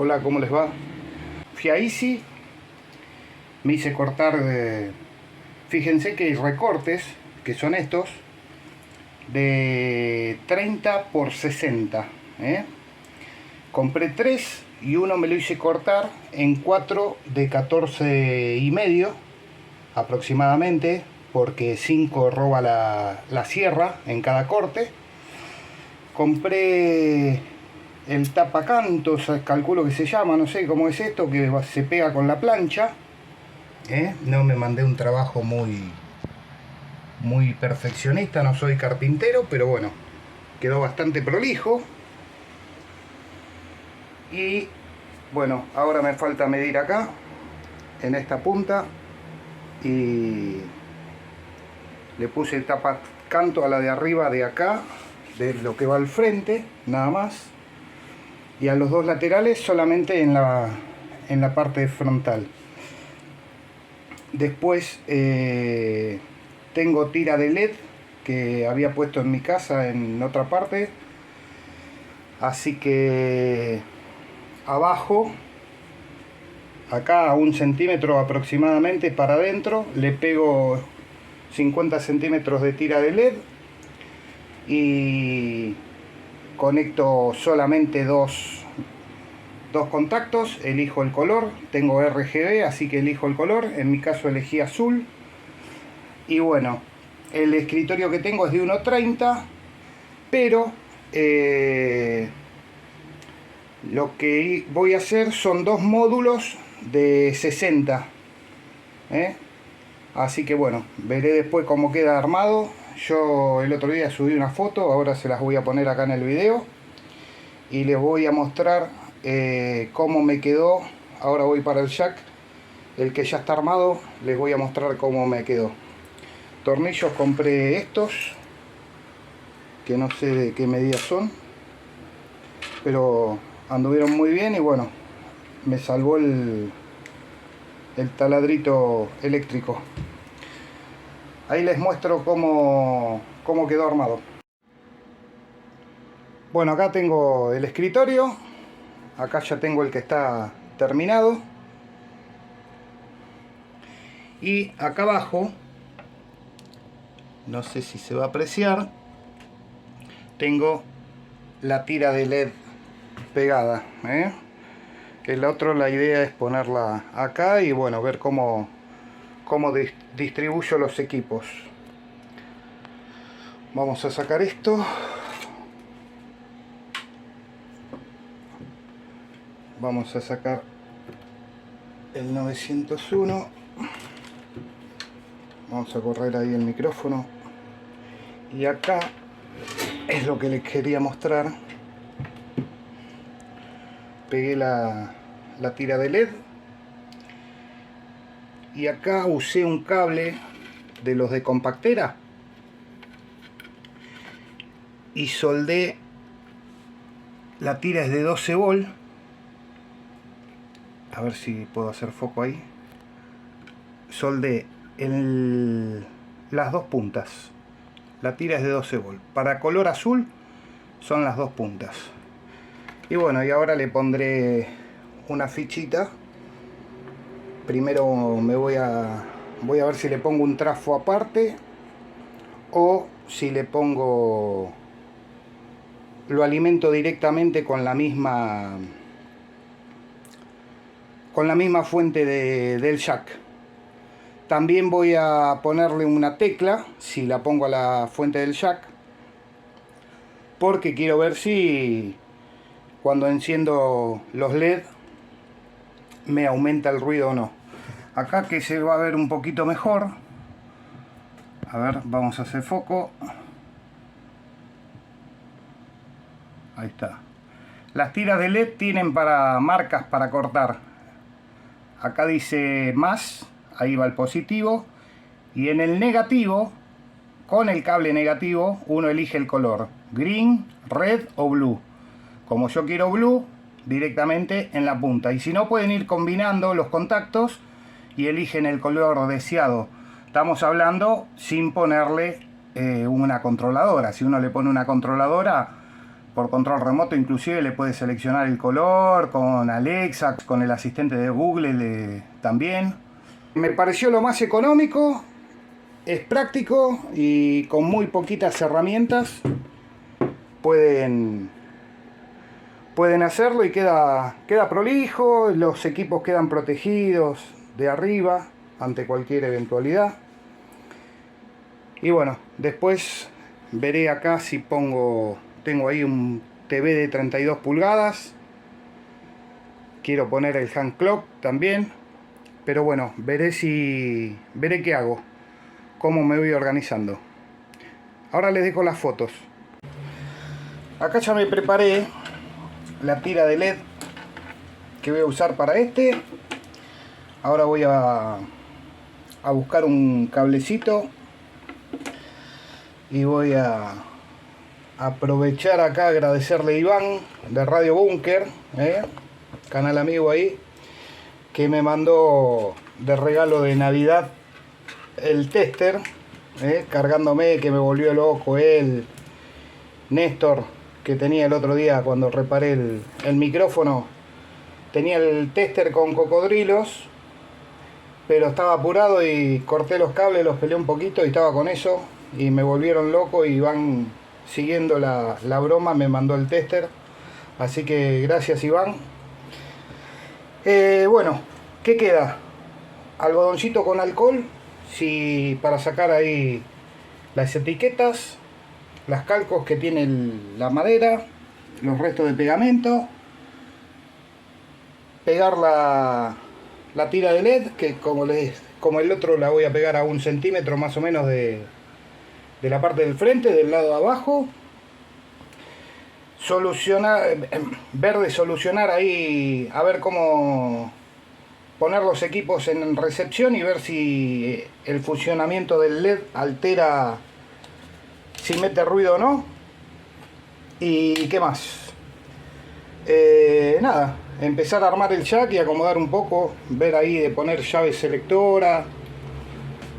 Hola, ¿cómo les va? Fui a Easy, me hice cortar fíjense que hay recortes, que son estos, de 30 por 60. Compré 3 y uno me lo hice cortar en 4 de 14,5 aproximadamente, porque 5 roba la sierra en cada corte. Compré el tapacantos, calculo que se llama, no sé cómo es esto, que se pega con la plancha. No me mandé un trabajo muy perfeccionista, no soy carpintero, pero bueno, quedó bastante prolijo. Y bueno, ahora me falta medir acá, en esta punta, y le puse el tapacanto a la de arriba de acá, de lo que va al frente, nada más. Y a los dos laterales solamente en la parte frontal. Después tengo tira de LED que había puesto en mi casa en otra parte. Así que abajo, acá a 1 centímetro aproximadamente para adentro, le pego 50 centímetros de tira de LED y conecto solamente dos contactos, elijo el color, tengo RGB, así que elijo el color, en mi caso elegí azul. Y bueno, el escritorio que tengo es de 1,30, pero lo que voy a hacer son 2 módulos de 60. Así que bueno, veré después cómo queda armado. Yo el otro día subí una foto, ahora se las voy a poner acá en el video y les voy a mostrar cómo me quedó. Ahora voy para el jack, el que ya está armado, les voy a mostrar cómo me quedó. Tornillos compré estos, que no sé de qué medida son, pero anduvieron muy bien y bueno, me salvó el taladrito eléctrico. Ahí les muestro cómo quedó armado. Bueno, acá tengo el escritorio, acá ya tengo el que está terminado, y acá abajo, no sé si se va a apreciar, tengo la tira de LED pegada. El otro, la idea es ponerla acá y bueno, ver cómo distribuyo los equipos. Vamos a sacar esto. Vamos a sacar el 901. Vamos a correr ahí el micrófono. Y acá es lo que les quería mostrar. Pegué la tira de LED. Y acá usé un cable de los de compactera. Y soldé, la tira es de 12 volt. A ver si puedo hacer foco ahí. Soldé las dos puntas. La tira es de 12 volt. Para color azul son las dos puntas. Y bueno, y ahora le pondré una fichita. Primero me voy a ver si le pongo un trafo aparte o si le pongo, lo alimento directamente con la misma fuente del jack. También voy a ponerle una tecla si la pongo a la fuente del jack, porque quiero ver si cuando enciendo los LED me aumenta el ruido o no. Acá que se va a ver un poquito mejor. A ver, vamos a hacer foco. Ahí está. Las tiras de LED tienen marcas para cortar. Acá dice más, ahí va el positivo. Y en el negativo, con el cable negativo, uno elige el color. Green, red o blue. Como yo quiero blue, directamente en la punta. Y si no, pueden ir combinando los contactos y eligen el color deseado. Estamos hablando sin ponerle una controladora. Si uno le pone una controladora, por control remoto, inclusive le puedes seleccionar el color con Alexa, con el asistente de Google también. Me pareció lo más económico, es práctico y con muy poquitas herramientas pueden hacerlo y queda prolijo, los equipos quedan protegidos de arriba ante cualquier eventualidad. Y bueno, después veré acá si tengo ahí un TV de 32 pulgadas. Quiero poner el hand clock también. Pero bueno, veré qué hago, cómo me voy organizando. Ahora les dejo las fotos. Acá ya me preparé la tira de LED que voy a usar para este. Ahora voy a buscar un cablecito y voy a aprovechar acá, agradecerle a Iván de Radio Búnker, canal amigo ahí, que me mandó de regalo de Navidad el tester, cargándome, que me volvió loco él, Néstor, que tenía el otro día cuando reparé el micrófono, tenía el tester con cocodrilos, pero estaba apurado y corté los cables, los peleé un poquito y estaba con eso y me volvieron loco, y van siguiendo la broma, me mandó el tester, así que gracias Iván. Bueno, ¿qué queda? Algodoncito con alcohol, para sacar ahí las etiquetas, las calcos que tiene la madera, los restos de pegamento, pegar la tira de LED, que como el otro la voy a pegar a 1 centímetro más o menos de la parte del frente, del lado de abajo. Solucionar ahí, a ver cómo poner los equipos en recepción y ver si el funcionamiento del LED altera, si mete ruido o no. Y qué más, nada, empezar a armar el jack y acomodar un poco, ver ahí de poner llave selectora,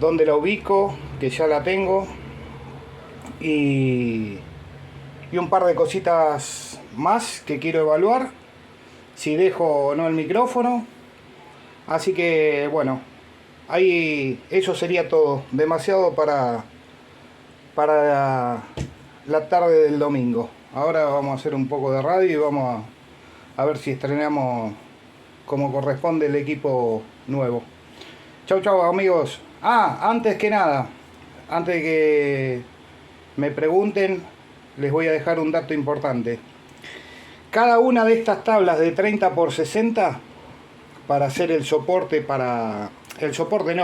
dónde la ubico, que ya la tengo, y un par de cositas más que quiero evaluar, si dejo o no el micrófono. Así que bueno, ahí eso sería todo, demasiado para la tarde del domingo. Ahora vamos a hacer un poco de radio y vamos a ver si estrenamos como corresponde el equipo nuevo. Chau chau amigos. Antes que nada, antes de que me pregunten, les voy a dejar un dato importante. Cada una de estas tablas de 30 por 60 para hacer el soporte,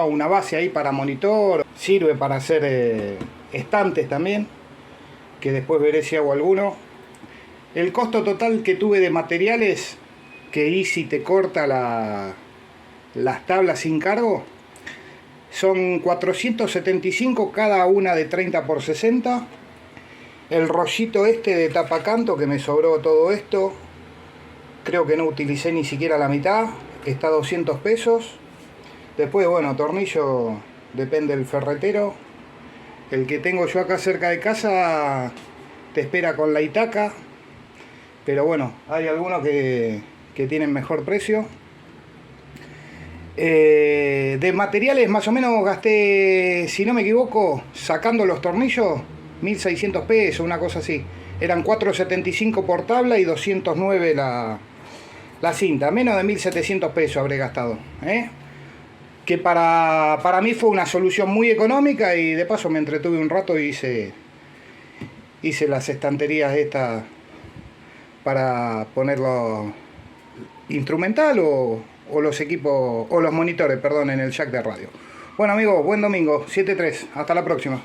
una base ahí para monitor, sirve para hacer estantes también, que después veré si hago alguno. El costo total que tuve de materiales, que Easy te corta las tablas sin cargo, son 475 cada una de 30 por 60. El rollito de tapacanto, que me sobró todo esto, creo que no utilicé ni siquiera la mitad, está a 200 pesos. Después, bueno, tornillo, depende del ferretero. El que tengo yo acá cerca de casa te espera con la Itaca, pero bueno, hay algunos que tienen mejor precio. De materiales más o menos gasté, si no me equivoco, sacando los tornillos, 1.600 pesos, una cosa así. Eran 475 por tabla y 209 la cinta. Menos de 1.700 pesos habré gastado, que para mí fue una solución muy económica, y de paso me entretuve un rato y hice las estanterías estas para ponerlo instrumental o los equipos, o los monitores, perdón, en el jack de radio. Bueno amigos, buen domingo, 7-3, hasta la próxima.